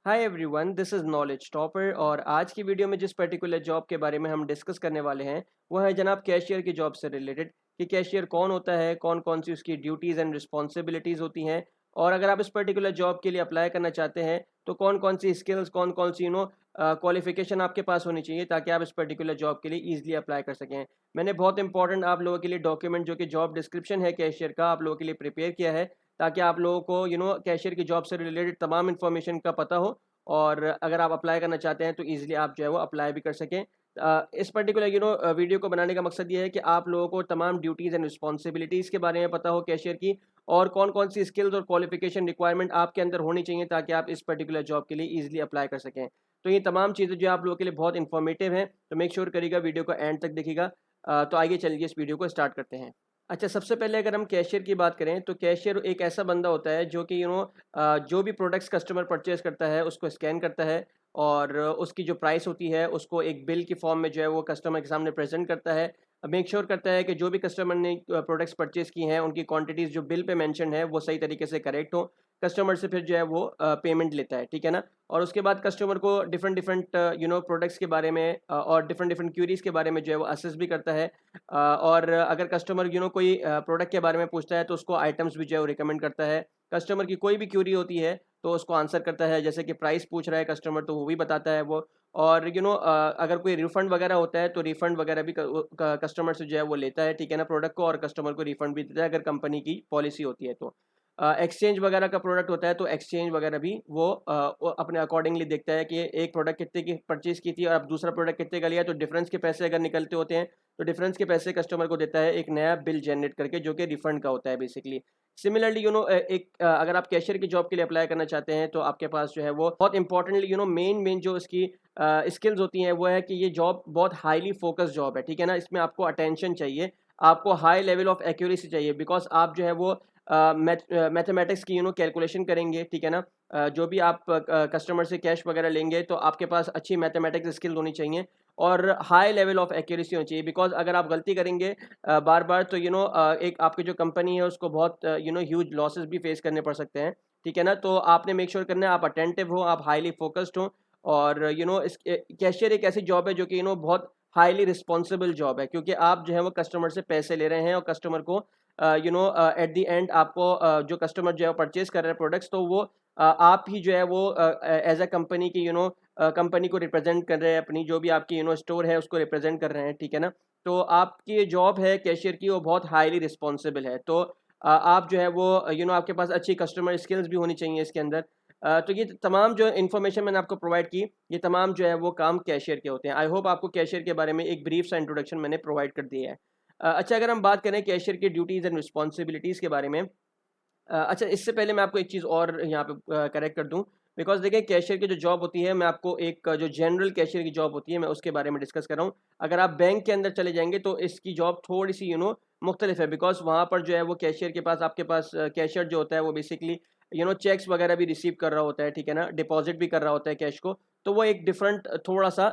Hi everyone, this is knowledge topper. और आज की वीडियो में जिस पर्टिकुलर जॉब के बारे में हम डिस्कस करने वाले हैं वो है जनाब कैशियर की जॉब से रिलेटेड कि कैशियर कौन होता है, कौन कौन सी उसकी ड्यूटीज़ एंड रिस्पॉन्सिबिलिटीज़ होती हैं, और अगर आप इस पर्टिकुलर जॉब के लिए अप्लाई करना चाहते हैं तो कौन कौन सी स्किल्स, कौन कौन सी क्वालिफिकेशन आपके पास होनी चाहिए ताकि आप इस पर्टिकुलर जॉब के लिए ईजिली अप्लाई कर सकें। मैंने बहुत इंपॉर्टेंट आप लोगों के लिए डॉक्यूमेंट जो कि जॉब डिस्क्रिप्शन है कैशियर का, आप लोगों के लिए प्रिपेयर किया है ताकि आप लोगों को कैशियर की जॉब से रिलेटेड तमाम इन्फॉर्मेशन का पता हो, और अगर आप अप्लाई करना चाहते हैं तो ईज़िली आप जो है वो अप्लाई भी कर सकें। इस पर्टिकुलर वीडियो को बनाने का मकसद ये है कि आप लोगों को तमाम ड्यूटीज़ एंड रिस्पॉन्सिबिलिटीज़ के बारे में पता हो कैशियर की, और कौन-कौन सी स्किल्स और क्वालिफ़िकेशन रिक्वायरमेंट आपके अंदर होनी चाहिए ताकि आप इस पर्टिकुलर जॉब के लिए ईज़िली अप्लाई कर सकें। तो ये तमाम चीज़ें जो आप लोगों के लिए बहुत इन्फॉर्मेटिव हैं, तो मेक श्योर करिएगा वीडियो को एंड तक देखिएगा। तो आइए चलिए इस वीडियो को स्टार्ट करते हैं। अच्छा, सबसे पहले अगर हम कैशियर की बात करें तो कैशियर एक ऐसा बंदा होता है जो कि जो भी प्रोडक्ट्स कस्टमर परचेज़ करता है उसको स्कैन करता है, और उसकी जो प्राइस होती है उसको एक बिल की फॉर्म में जो है वो कस्टमर के सामने प्रेज़ेंट करता है। मेक श्योर करता है कि जो भी कस्टमर ने प्रोडक्ट्स परचेज़ की हैं उनकी क्वांटिटीज़ जो बिल पे मेंशन है वो सही तरीके से करेक्ट हो। कस्टमर से फिर जो है वो पेमेंट लेता है, ठीक है ना? और उसके बाद कस्टमर को डिफरेंट डिफरेंट प्रोडक्ट्स के बारे में और डिफरेंट डिफरेंट क्यूरीज़ के बारे में जो है वो असेस भी करता है। और अगर कस्टमर कोई प्रोडक्ट के बारे में पूछता है तो उसको आइटम्स भी जो है वो रिकमेंड करता है। कस्टमर की कोई भी क्यूरी होती है तो उसको आंसर करता है, जैसे कि प्राइस पूछ रहा है कस्टमर तो वो भी बताता है वो। और अगर कोई रिफंड वगैरह होता है तो रिफंड वगैरह भी कस्टमर से जो है वो लेता है, ठीक है ना, प्रोडक्ट को, और कस्टमर को रिफंड भी देता है अगर कंपनी की पॉलिसी होती है तो। एक्सचेंज वगैरह का प्रोडक्ट होता है तो एक्सचेंज वगैरह भी वो अपने अकॉर्डिंगली देखता है कि एक प्रोडक्ट कितने की परचेज़ की थी और अब दूसरा प्रोडक्ट कितने का लिया है, तो डिफरेंस के पैसे अगर निकलते होते हैं तो डिफरेंस के पैसे कस्टमर को देता है एक नया बिल जनरेट करके जो कि रिफंड का होता है बेसिकली। सिमिलरली अगर आप कैशियर की जॉब के लिए अप्लाई करना चाहते हैं तो आपके पास जो है वो बहुत इंपॉर्टेंटली मेन मेन जो इसकी स्किल्स होती हैं वो है कि ये जॉब बहुत हाईली फोकस जॉब है, ठीक है ना? इसमें आपको अटेंशन चाहिए, आपको हाई लेवल ऑफ एक्यूरेसी चाहिए, बिकॉज़ आप जो है वो मैथमेटिक्स की कैलकुलेशन करेंगे, ठीक है ना? जो भी आप कस्टमर से कैश वगैरह लेंगे तो आपके पास अच्छी मैथमेटिक्स स्किल्स होनी चाहिए और हाई लेवल ऑफ एक्यूरेसी होनी चाहिए, बिकॉज़ अगर आप गलती करेंगे बार-बार तो एक आपकी जो कंपनी है उसको बहुत ह्यूज लॉसेस भी फेस करने पड़ सकते हैं, ठीक है ना? तो आपने मेक श्योर करना है आप अटेंटिव हो, आप हाईली फोकस्ड हो, और कैशियर एक ऐसी जॉब है जो कि बहुत हाईली रिस्पॉन्सिबल जॉब है, क्योंकि आप जो है वो कस्टमर से पैसे ले रहे हैं और कस्टमर को एट द एंड आपको जो कस्टमर जो है परचेज कर रहे हैं प्रोडक्ट्स, तो वो आप ही जो है वो एज अ कंपनी की कंपनी को रिप्रेजेंट कर रहे हैं, अपनी जो भी आपकी स्टोर है उसको रिप्रेजेंट कर रहे हैं, ठीक है ना? तो आपकी ये जॉब है कैशियर की, वो बहुत हाईली रिस्पॉन्सिबल है। तो आप जो है वो आपके पास अच्छी कस्टमर स्किल्स भी होनी चाहिए इसके अंदर। तो ये तमाम जो इन्फॉर्मेशन मैंने आपको प्रोवाइड की, ये तमाम जो है वो काम कैशियर के होते हैं। आई होप आपको कैशियर के बारे में एक ब्रीफ सा इंट्रोडक्शन मैंने प्रोवाइड कर दिया है। अच्छा, अगर हम बात करें कैशियर की ड्यूटीज़ एंड रिस्पॉन्सिबिलिटीज़ के बारे में, अच्छा, इससे पहले मैं आपको एक चीज़ और यहाँ पे करेक्ट कर दूँ, बिकॉज़ देखिए कैशियर की जो जॉब होती है, मैं आपको एक जो जनरल कैशियर की जॉब होती है मैं उसके बारे में डिस्कस कर रहा हूँ। अगर आप बैंक के अंदर चले जाएँगे तो इसकी जॉब थोड़ी-सी मुख्तलिफ है, बिकॉज़ वहाँ पर जो है वो कैशियर के पास, आपके पास कैशियर जो होता है वो बेसिकली चेक्स वगैरह भी रिसीव कर रहा होता है, ठीक है ना? डिपॉज़िट भी कर रहा होता है कैश को, तो वो एक डिफरेंट थोड़ा-सा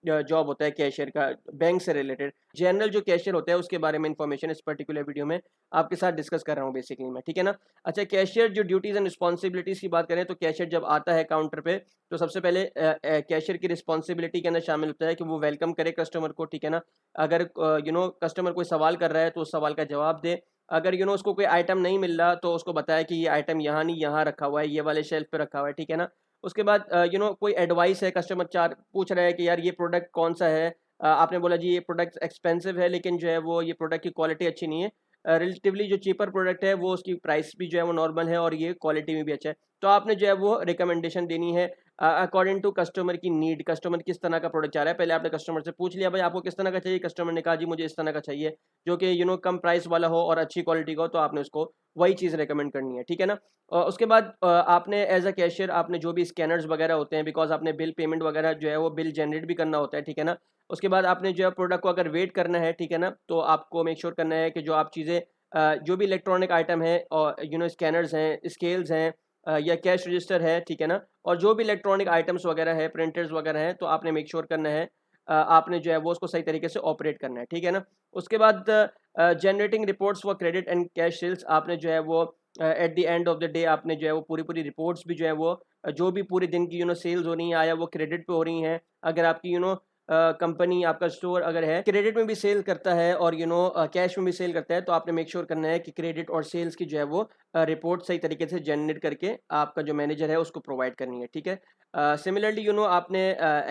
जॉब होता है कैशियर का, बैंक से रिलेटेड। जनरल जो कैशियर होता है उसके बारे में इन्फॉर्मेशन इस पर्टिकुलर वीडियो में आपके साथ डिस्कस कर रहा हूँ बेसिकली मैं, ठीक है ना? अच्छा, कैशियर जो ड्यूटीज़ एंड रिस्पॉन्सिबिलिटीज़ की बात करें तो कैशियर जब आता है काउंटर पे तो सबसे पहले कैशियर की रिस्पॉन्सिबिलिटी के अंदर शामिल होता है कि वो वेलकम करे कस्टमर को, ठीक है ना? अगर कस्टमर कोई सवाल कर रहा है तो उस सवाल का जवाब दे। अगर उसको कोई आइटम नहीं मिल रहा तो उसको बताया कि ये आइटम यहाँ नहीं, यहाँ रखा हुआ है, ये वाले शेल्फ पे रखा हुआ है, ठीक है ना? उसके बाद कोई एडवाइस है, कस्टमर चार पूछ रहा है कि यार ये प्रोडक्ट कौन-सा है? आपने बोला जी ये प्रोडक्ट एक्सपेंसिव है, लेकिन जो है वो ये प्रोडक्ट की क्वालिटी अच्छी नहीं है। रिलेटिवली जो चीपर प्रोडक्ट है वो उसकी प्राइस भी जो है वो नॉर्मल है और ये क्वालिटी में भी अच्छा है। तो आपने जो है वो रिकमेंडेशन देनी है अकॉर्डिंग टू कस्टमर की नीड, कस्टमर किस तरह का प्रोडक्ट चाह रहा है। पहले आपने कस्टमर से पूछ लिया भाई आपको किस तरह का चाहिए, कस्टमर ने कहा जी मुझे इस तरह का चाहिए, जो कि कम प्राइस वाला हो और अच्छी क्वालिटी का हो, तो आपने उसको वही चीज़ रिकमेंड करनी है, ठीक है ना? उसके बाद आपने एज़ अ कैशियर आपने जो भी स्कैनर्स वगैरह होते हैं, बिकॉज़ आपने बिल पेमेंट वगैरह जो है वो बिल जनरेट भी करना होता है, ठीक है ना? उसके बाद आपने जो है प्रोडक्ट को अगर वेट करना है, ठीक है ना? तो आपको मेक श्योर करना है कि जो आप चीज़ें जो भी इलेक्ट्रॉनिक आइटम है और स्कैनर्स हैं, स्केल्स हैं, या कैश रजिस्टर है, ठीक है ना? और जो भी इलेक्ट्रॉनिक आइटम्स वगैरह है, प्रिंटर्स वगैरह हैं, तो आपने मेक श्योर करना है आपने जो है वो उसको सही तरीके से ऑपरेट करना है, ठीक है ना? उसके बाद generating reports for credit and cash sales, आपने जो है वो at the end of the day आपने जो है वो पूरी-पूरी रिपोर्ट्स भी जो है वो जो भी पूरे दिन की सेल्स हो रही हैं आया वो क्रेडिट पे हो रही हैं। अगर आपकी कंपनी आपका स्टोर अगर है क्रेडिट में भी सेल करता है और कैश में भी सेल करता है, तो आपने मेक श्योर करना है कि क्रेडिट और सेल्स की जो है वो रिपोर्ट सही तरीके से जनरेट करके आपका जो मैनेजर है उसको प्रोवाइड करनी है, ठीक है। सिमिलरली आपने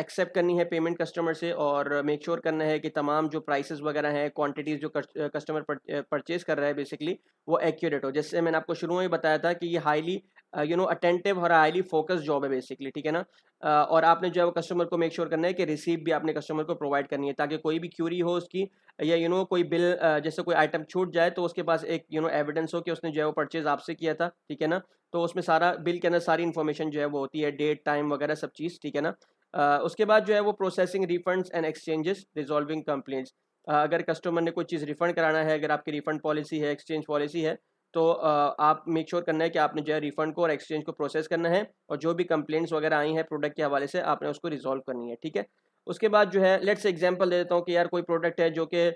एक्सेप्ट करनी है पेमेंट कस्टमर से और मेक श्योर करना है कि तमाम जो प्राइसेस वगैरह हैं, क्वांटिटीज़ जो कस्टमर परचेज कर रहा है बेसिकली वो एक्यूरेट हो। जैसे मैंने आपको शुरू में ही बताया था कि ये हाईली अटेंटिव और हाईली फोकस जॉब है बेसिकली, ठीक है ना। और आपने जो है वो कस्टमर को मेक श्योर करना है कि रिसीप भी आपने कस्टमर को प्रोवाइड करनी है, ताकि कोई भी क्यूरी हो उसकी या कोई बिल जैसे कोई आइटम छूट जाए तो उसके पास एक एविडेंस हो कि उसने जो है वो परचेज आपसे किया था, ठीक है ना। तो उसमें सारा बिल के अंदर सारी इन्फॉर्मेशन जो है वो होती है, डेट टाइम वगैरह सब चीज़, ठीक है ना। उसके बाद जो है वो processing refunds and exchanges, resolving complaints. अगर कस्टमर ने कोई चीज़ रिफंड कराना है, अगर आपकी रिफंड पॉलिसी है, एक्सचेंज पॉलिसी है, तो आप मेक श्योर करना है कि आपने जो है रिफंड को और एक्सचेंज को प्रोसेस करना है और जो भी कंप्लेंट्स वगैरह आई हैं प्रोडक्ट के हवाले से आपने उसको रिजॉल्व करनी है, ठीक है। उसके बाद जो है लेट्स एग्जांपल दे देता हूँ कि यार कोई प्रोडक्ट है जो कि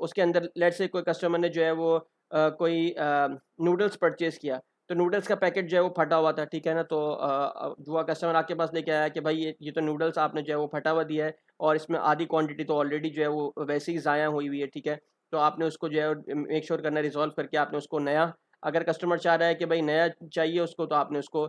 उसके अंदर लेट्स से कोई कस्टमर ने जो है वो कोई नूडल्स परचेज़ किया, तो नूडल्स का पैकेट जो है वो फटा हुआ था, ठीक है ना। तो जो कस्टमर आपके पास लेके आया कि भाई ये तो नूडल्स आपने जो है वो फटा हुआ दिया है और इसमें आधी क्वांटिटी तो ऑलरेडी जो है वो वैसे ही ज़ाया हुई हुई है, ठीक है। तो आपने उसको जो है मेक श्योर करना रिज़ॉल्व करके आपने उसको नया, अगर कस्टमर चाह रहा है कि भाई नया चाहिए उसको, तो आपने उसको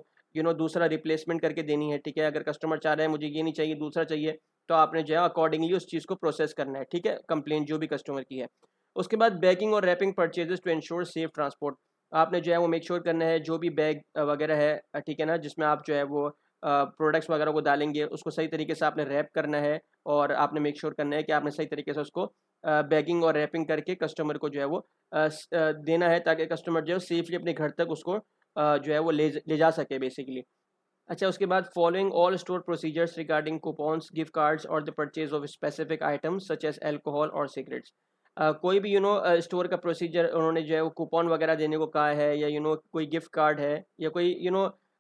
दूसरा रिप्लेसमेंट करके देनी है, ठीक है। अगर कस्टमर चाह रहा है मुझे ये नहीं चाहिए दूसरा चाहिए, तो आपने जो है अकॉर्डिंगली उस चीज़ को प्रोसेस करना है, ठीक है, कंप्लेंट जो भी कस्टमर की है। उसके बाद बैगिंग और wrapping purchases to ensure safe transport. आपने जो है वो मेक श्योर करना है जो भी बैग वगैरह है, ठीक है ना, जिसमें आप जो है वो प्रोडक्ट्स वगैरह को डालेंगे उसको सही तरीके से आपने रैप करना है और आपने मेक श्योर करना है कि आपने सही तरीके से उसको बैगिंग और रैपिंग करके कस्टमर को जो है वो देना है, ताकि कस्टमर जो है सेफली अपने घर तक उसको जो है वो ले जा सके बेसिकली। अच्छा, उसके बाद following all store procedures regarding coupons, gift cards और the purchase of specific items such as alcohol और सिगरेट्स। कोई भी स्टोर का प्रोसीजर उन्होंने जो है वो कूपन वगैरह देने को कहा है या कोई गिफ्ट कार्ड है या कोई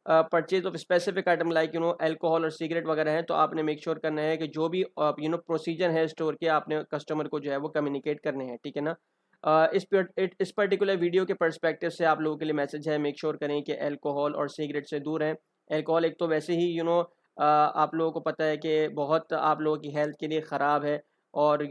purchase of specific item like alcohol और सिगरेट वगैरह है, तो आपने मेक श्योर करना है कि जो भी प्रोसीजर है स्टोर के आपने कस्टमर को जो है वो कम्युनिकेट करने हैं, ठीक है ना। इस पर्टिकुलर वीडियो के पर्सपेक्टिव से आप लोगों के लिए मैसेज है, मेक श्योर करें कि अल्कोहल और सिगरेट से दूर रहें। अल्कोहल एक तो वैसे ही आप लोगों को पता है कि बहुत आप लोगों की हेल्थ के लिए ख़राब है और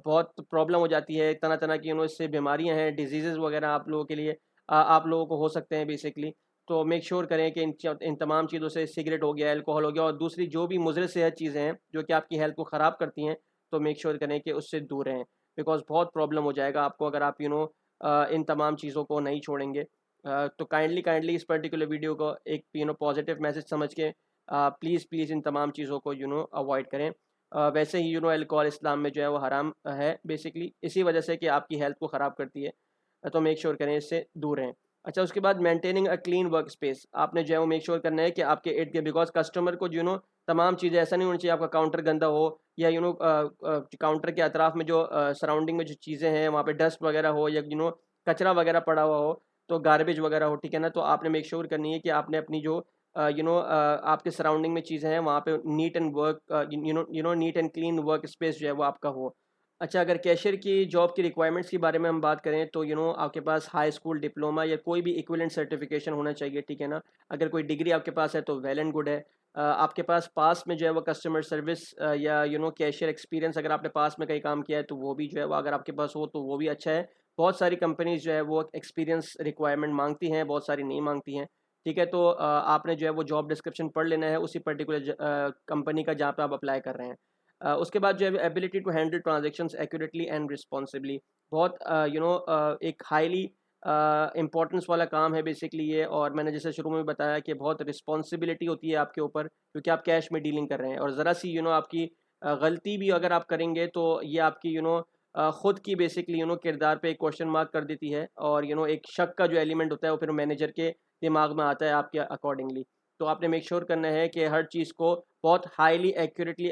बहुत प्रॉब्लम हो जाती है, तरह तरह की इससे बीमारियां हैं, डिजीज़ वगैरह आप लोगों के लिए आप लोगों को हो सकते हैं बेसिकली। तो मेक श्योर करें कि इन तमाम चीज़ों से, सिगरेट हो गया, अल्कोहल हो गया और दूसरी जो भी मुज़र सेहत चीज़ें हैं जो कि आपकी हेल्थ को ख़राब करती हैं, तो मेक श्योर करें कि उससे दूर रहें, बिकॉज़ बहुत प्रॉब्लम हो जाएगा आपको अगर आप इन तमाम चीज़ों को नहीं छोड़ेंगे। तो काइंडली इस पर्टिकुलर वीडियो को एक पॉजिटिव मैसेज समझ के प्लीज़ इन तमाम चीज़ों को अवॉइड करें। वैसे ही अल्कोहल इस्लाम में जो है वो हराम है बेसिकली, इसी वजह से कि आपकी हेल्थ को ख़राब करती है। तो मेक श्योर करें इससे दूर रहें। अच्छा, उसके बाद maintaining a clean work space. आपने जो है वो मेक श्योर करना है कि आपके इर्द गिर्द, बिकॉज कस्टमर को तमाम चीज़ें, ऐसा नहीं होना चाहिए आपका काउंटर गंदा हो या काउंटर के अतराफ में जो सराउंडिंग में जो चीज़ें हैं वहाँ पे डस्ट वगैरह हो या कचरा वगैरह पड़ा हुआ हो, तो गार्बेज वगैरह हो, ठीक है ना। तो आपने मेक श्योर करनी है कि आपने अपनी जो आपके सराउंडिंग में चीज़ें हैं वहाँ पे neat and work neat and clean work space जो है वो आपका हो। अच्छा, अगर कैशियर की जॉब की रिक्वायरमेंट्स के बारे में हम बात करें तो आपके पास हाई स्कूल डिप्लोमा या कोई भी इक्विवेलेंट सर्टिफिकेशन होना चाहिए, ठीक है ना। अगर कोई डिग्री आपके पास है तो वेल एंड गुड है। आपके पास में जो है वो कस्टमर सर्विस या कैशियर एक्सपीरियंस अगर आपने पास में कहीं काम किया है तो वो भी जो है वो अगर आपके पास हो तो वो भी अच्छा है। बहुत सारी कंपनीज जो है वो एक्सपीरियंस रिक्वायरमेंट मांगती हैं, बहुत सारी नहीं मांगती हैं, ठीक है। तो आपने जो है वो जॉब डिस्क्रिप्शन पढ़ लेना है उसी पर्टिकुलर कंपनी का जहाँ पे आप अप्लाई कर रहे हैं। उसके बाद जो है ability to handle transactions accurately and responsibly. बहुत एक हाईली इंपॉर्टेंस वाला काम है बेसिकली ये, और मैंने जैसे शुरू में बताया कि बहुत रिस्पॉन्सिबिलिटी होती है आपके ऊपर क्योंकि आप कैश में डीलिंग कर रहे हैं, और ज़रा सी आपकी गलती भी अगर आप करेंगे तो ये आपकी ख़ुद की बेसिकली किरदार पे एक क्वेश्चन मार्क कर देती है, और एक शक का जो एलिमेंट होता है वो फिर मैनेजर के दिमाग में आता है आपके अकॉर्डिंगली। तो आपने मेक श्योर करना है कि हर चीज़ को बहुत हाईली एक्यूरेटली,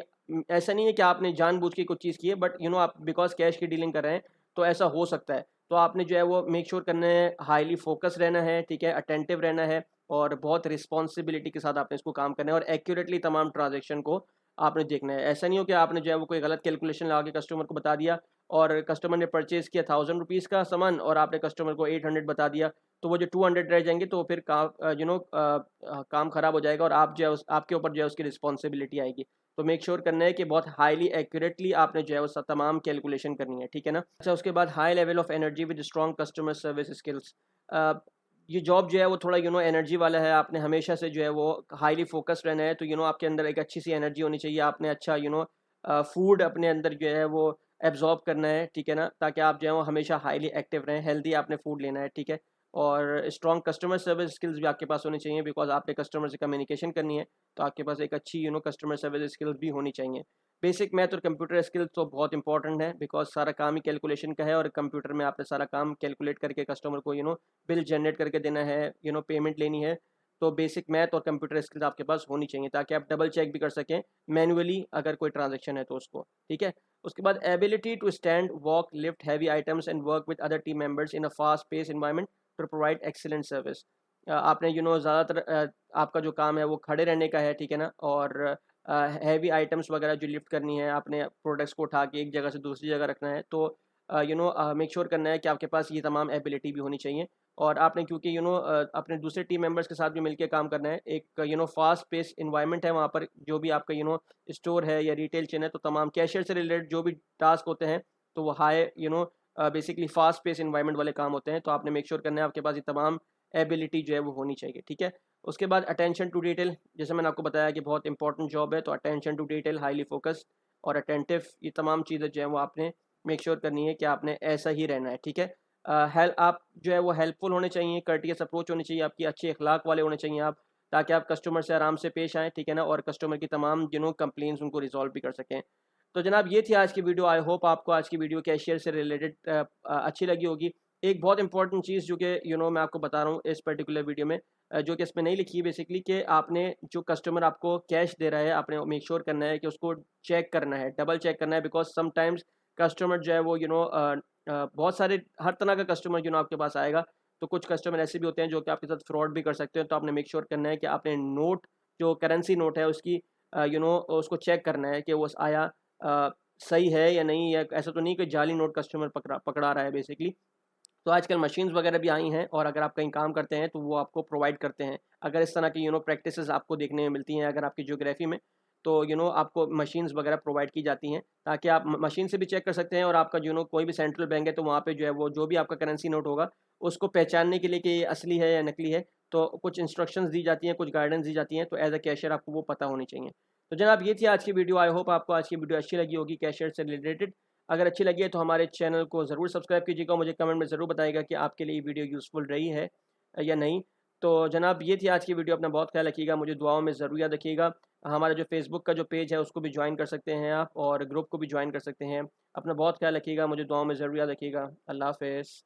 ऐसा नहीं है कि आपने जानबूझ के कुछ चीज़ की है, बट आप बिकॉज कैश की डीलिंग कर रहे हैं तो ऐसा हो सकता है। तो आपने जो है वो मेक श्योर करना है, हाईली फोकस रहना है, ठीक है, अटेंटिव रहना है और बहुत रिस्पॉन्सिबिलिटी के साथ आपने इसको काम करना है और एक्यूरेटली तमाम ट्रांजेक्शन को आपने देखना है। ऐसा नहीं हो कि आपने जो है वो कोई गलत कैलकुलेशन लगा के कस्टमर को बता दिया और कस्टमर ने परचेज़ किया 1000 रुपीज़ का सामान और आपने कस्टमर को 800 बता दिया, तो वो जो 200 रह जाएँगे तो फिर काम ख़राब हो जाएगा और आप जो है उस आपके ऊपर जो है उसकी रिस्पॉन्सिबिलिटी आएगी। तो मेक श्योर करना है कि बहुत हाईली एक्यूरेटली आपने जो है वो तमाम कैलकुलेशन करनी है, ठीक है ना? अच्छा, उसके बाद high level of energy with strong customer service skills. ये जॉब जो है वो थोड़ा एनर्जी वाला है, आपने हमेशा से जो है वो हाईली फ़ोकस्ड रहना है, तो आपके अंदर एक अच्छी सी एनर्जी होनी चाहिए, आपने अच्छा फूड अपने अंदर जो है वो एब्ज़ॉर्ब करना है, ठीक है ना? ताकि आप जो है वो हमेशा हाईली एक्टिव रहें, हेल्दी आपने फूड लेना है, ठीक है? और स्ट्रॉन्ग कस्टमर सर्विस स्किल्स भी आपके पास होनी चाहिए, बिकॉज़ आपने कस्टमर से कम्युनिकेशन करनी है, तो आपके पास एक अच्छी कस्टमर सर्विस स्किल्स भी होनी चाहिए। बेसिक मैथ और कंप्यूटर स्किल्स तो बहुत इंपॉर्टेंट है, बिकॉज़ सारा काम ही कैलकुलेशन का है और कंप्यूटर में आपने सारा काम कैलकुलेट करके कस्टमर को बिल जनरेट करके देना है, पेमेंट लेनी है। तो बेसिक मैथ और कंप्यूटर स्किल्स आपके पास होनी चाहिए ताकि आप डबल चेक भी कर सकें मैन्युअली अगर कोई ट्रांज़ैक्शन है तो उसको, ठीक है? उसके बाद ability to stand, walk, lift heavy items and work with other team members in a fast pace environment to provide excellent service. आपने ज़्यादातर आपका जो काम है वो खड़े रहने का है, ठीक है ना? और हैवी आइटम्स वगैरह जो लिफ्ट करनी है, आपने प्रोडक्ट्स को उठा के एक जगह से दूसरी जगह रखना है, तो मेक श्योर करना है कि आपके पास ये तमाम एबिलिटी भी होनी चाहिए। और आपने क्योंकि अपने दूसरे टीम मेंबर्स के साथ भी मिलके काम करना है, एक फास्ट पेस एनवायरनमेंट है वहाँ पर, जो भी आपका स्टोर है या रिटेल चेन है, तो तमाम कैशियर से रिलेटेड जो भी टास्क होते हैं, तो वो हाई बेसिकली फास्ट पेस एनवायरनमेंट वाले काम होते हैं, तो आपने मेक श्योर करना है आपके पास ये तमाम एबिलिटी जो है वो होनी चाहिए, ठीक है? उसके बाद अटेंशन टू डिटेल, जैसे मैंने आपको बताया कि बहुत इंपॉर्टेंट जॉब है, तो attention to detail, highly focused और अटेंटिव, ये तमाम चीज़ें जो है वो आपने मेक श्योर करनी है कि आपने ऐसा ही रहना है, ठीक है? हेल्प आप जो है वो हेल्पफुल होने चाहिए, कर्टियस अप्रोच होनी चाहिए आपकी, अच्छे अखलाक वाले होने चाहिए आप, ताकि आप कस्टमर से आराम से पेश आएँ, ठीक है ना? और कस्टमर की तमाम कंप्लेंट्स उनको रिज़ॉल्व भी कर सकें। तो जनाब ये थी आज की वीडियो, आई होप आपको आज की वीडियो कैशियर से रिलेटेड अच्छी लगी होगी। एक बहुत इंपॉर्टेंट चीज़ जो कि मैं आपको बता रहा हूँ इस पर्टिकुलर वीडियो में, जो कि इसमें नहीं लिखी है बेसिकली, कि आपने जो कस्टमर आपको कैश दे रहा है, आपने मेक श्योर करना है कि उसको चेक करना है, डबल चेक करना है, बिकॉज़ समटाइम्स कस्टमर जो है वो बहुत सारे हर तरह का कस्टमर आपके पास आएगा, तो कुछ कस्टमर ऐसे भी होते हैं जो कि आपके साथ फ्रॉड भी कर सकते हैं, तो आपने मेक श्योर करना है कि आपने नोट, जो करेंसी नोट है उसकी उसको चेक करना है कि वो आया सही है या नहीं, या ऐसा तो नहीं कि जाली नोट कस्टमर पकड़ा पकड़ा रहा है बेसिकली। तो आजकल मशीन्स वगैरह भी आई हैं और अगर आप कहीं काम करते हैं तो वो आपको प्रोवाइड करते हैं। अगर इस तरह की प्रैक्टिसेस आपको देखने में मिलती हैं अगर आपकी ज्योग्राफी में, तो आपको मशीन्स वगैरह प्रोवाइड की जाती हैं ताकि आप मशीन से भी चेक कर सकते हैं, और आपका कोई भी सेंट्रल बैंक है तो वहाँ पे जो है वो जो भी आपका करेंसी नोट होगा उसको पहचानने के लिए कि ये असली है या नकली है, तो कुछ इंस्ट्रक्शंस दी जाती हैं, कुछ गाइडेंस दी जाती हैं, तो एज अ कैशियर आपको वो पता होनी चाहिए। तो जनाब ये थी आज की वीडियो, आई होप आपको आज की वीडियो अच्छी लगी होगी कैशियर से रिलेटेड। अगर अच्छी लगी है तो हमारे चैनल को ज़रूर सब्सक्राइब कीजिएगा, मुझे कमेंट में ज़रूर बताइएगा कि आपके लिए ये वीडियो यूज़फुल रही है या नहीं। तो जनाब ये थी आज की वीडियो, अपना बहुत ख्याल रखिएगा, मुझे दुआओं में ज़रूर याद रखिएगा। हमारा जो फेसबुक का जो पेज है उसको भी ज्वाइन कर सकते हैं आप, और ग्रुप को भी ज्वाइन कर सकते हैं। अपना बहुत ख्याल रखिएगा, मुझे दुआओं में ज़रूर याद रखिएगा। अल्लाह हाफ़िज़।